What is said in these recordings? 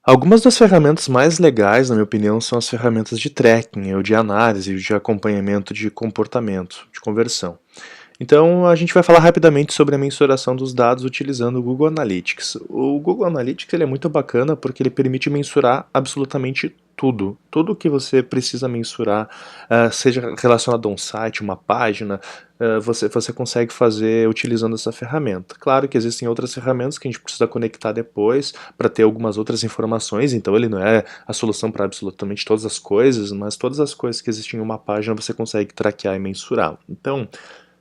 Algumas das ferramentas mais legais, na minha opinião, são as ferramentas de tracking, ou de análise, de acompanhamento de comportamento, de conversão. Então, a gente vai falar rapidamente sobre a mensuração dos dados utilizando o Google Analytics. O Google Analytics ele é muito bacana porque ele permite mensurar absolutamente tudo. Tudo que você precisa mensurar, seja relacionado a um site, uma página, você consegue fazer utilizando essa ferramenta. Claro que existem outras ferramentas que a gente precisa conectar depois para ter algumas outras informações, então ele não é a solução para absolutamente todas as coisas, mas todas as coisas que existem em uma página você consegue traquear e mensurar. Então,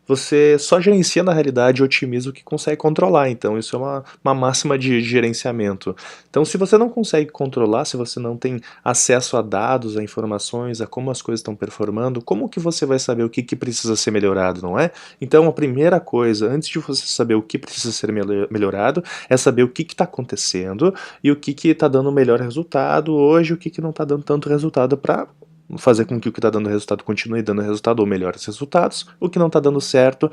você só gerencia na realidade e otimiza o que consegue controlar, então isso é uma máxima de gerenciamento. Então se você não consegue controlar, se você não tem acesso a dados, a informações, a como as coisas estão performando, como que você vai saber o que precisa ser melhorado, não é? Então a primeira coisa, antes de você saber o que precisa ser melhorado, é saber o que está acontecendo e o que está dando o melhor resultado hoje, o que não está dando tanto resultado para fazer com que o que está dando resultado continue dando resultado ou melhores resultados, o que não está dando certo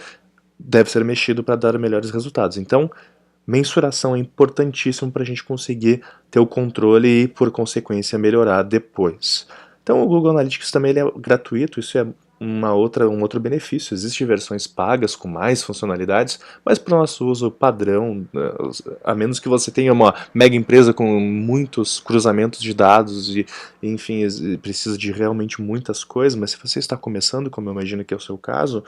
deve ser mexido para dar melhores resultados. Então, mensuração é importantíssimo para a gente conseguir ter o controle e, por consequência, melhorar depois. Então, o Google Analytics também ele é gratuito, isso é um outro benefício. Existem versões pagas com mais funcionalidades, mas para o nosso uso padrão, a menos que você tenha uma mega empresa com muitos cruzamentos de dados e enfim, precisa de realmente muitas coisas, mas se você está começando, como eu imagino que é o seu caso,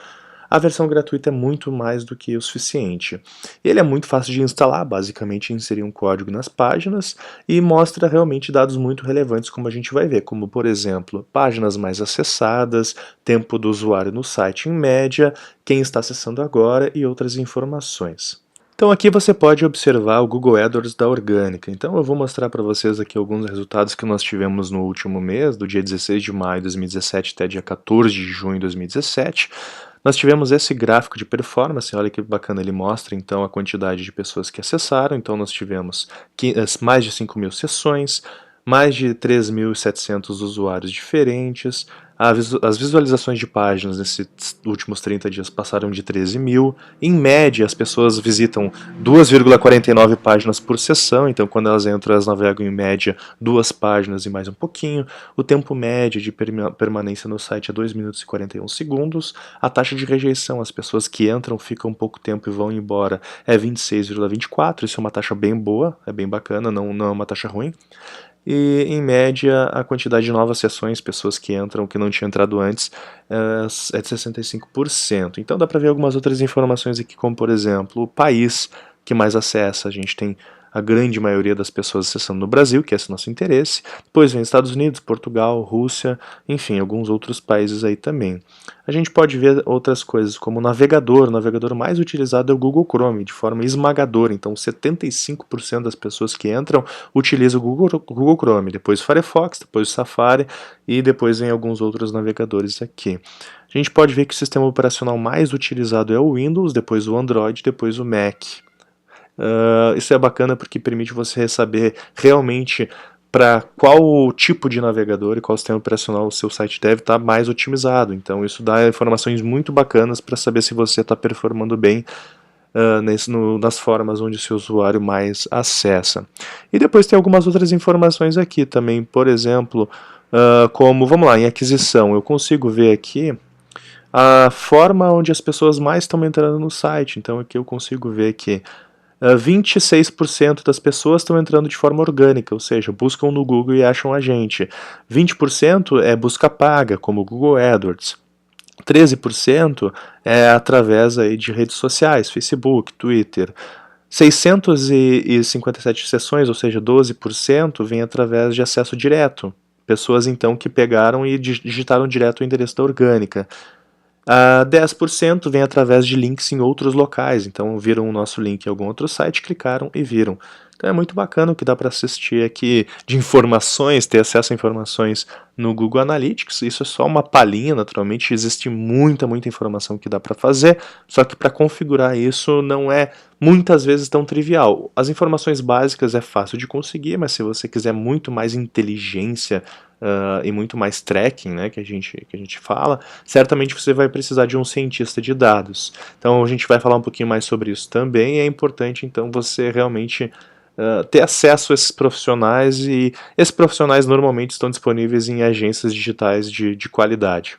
a versão gratuita é muito mais do que o suficiente. Ele é muito fácil de instalar, basicamente inserir um código nas páginas e mostra realmente dados muito relevantes, como a gente vai ver, como por exemplo, páginas mais acessadas, tempo do usuário no site em média, quem está acessando agora e outras informações. Então aqui você pode observar o Google AdWords da Orgânica. Então eu vou mostrar para vocês aqui alguns resultados que nós tivemos no último mês, do dia 16 de maio de 2017 até dia 14 de junho de 2017. Nós tivemos esse gráfico de performance, olha que bacana, ele mostra então a quantidade de pessoas que acessaram, então nós tivemos mais de 5.000 sessões, mais de 3.700 usuários diferentes, as visualizações de páginas nesses últimos 30 dias passaram de 13.000, em média as pessoas visitam 2,49 páginas por sessão, então quando elas entram elas navegam em média 2 páginas e mais um pouquinho, o tempo médio de permanência no site é 2 minutos e 41 segundos, a taxa de rejeição, as pessoas que entram ficam pouco tempo e vão embora é 26,24, isso é uma taxa bem boa, é bem bacana, não é uma taxa ruim. E, em média, a quantidade de novas sessões, pessoas que entram que não tinham entrado antes, é de 65%. Então dá para ver algumas outras informações aqui, como por exemplo, o país que mais acessa. A gente tem a grande maioria das pessoas acessando no Brasil, que é esse nosso interesse. Depois vem Estados Unidos, Portugal, Rússia, enfim, alguns outros países aí também. A gente pode ver outras coisas, como o navegador mais utilizado é o Google Chrome, de forma esmagadora. Então 75% das pessoas que entram utilizam o Google Chrome, depois o Firefox, depois o Safari e depois vem alguns outros navegadores aqui. A gente pode ver que o sistema operacional mais utilizado é o Windows, depois o Android, depois o Mac. Isso é bacana porque permite você saber realmente para qual tipo de navegador e qual sistema operacional o seu site deve estar mais otimizado. Então isso dá informações muito bacanas para saber se você está performando bem nas formas onde o seu usuário mais acessa. E depois tem algumas outras informações aqui também, por exemplo, como, vamos lá, em aquisição, eu consigo ver aqui a forma onde as pessoas mais estão entrando no site. Então aqui eu consigo ver que 26% das pessoas estão entrando de forma orgânica, ou seja, buscam no Google e acham a gente. 20% é busca paga, como o Google AdWords. 13% é através aí de redes sociais, Facebook, Twitter. 657 sessões, ou seja, 12%, vem através de acesso direto. Pessoas então que pegaram e digitaram direto o endereço da orgânica. 10% vem através de links em outros locais, então viram o nosso link em algum outro site, clicaram e viram. Então é muito bacana o que dá para assistir aqui de informações, ter acesso a informações no Google Analytics. Isso é só uma palhinha, naturalmente, existe muita informação que dá para fazer, só que para configurar isso não é muitas vezes tão trivial. As informações básicas é fácil de conseguir, mas se você quiser muito mais inteligência e muito mais tracking, né, que a gente fala, certamente você vai precisar de um cientista de dados. Então a gente vai falar um pouquinho mais sobre isso também, e é importante então você realmente ter acesso a esses profissionais, e esses profissionais normalmente estão disponíveis em agências digitais de qualidade.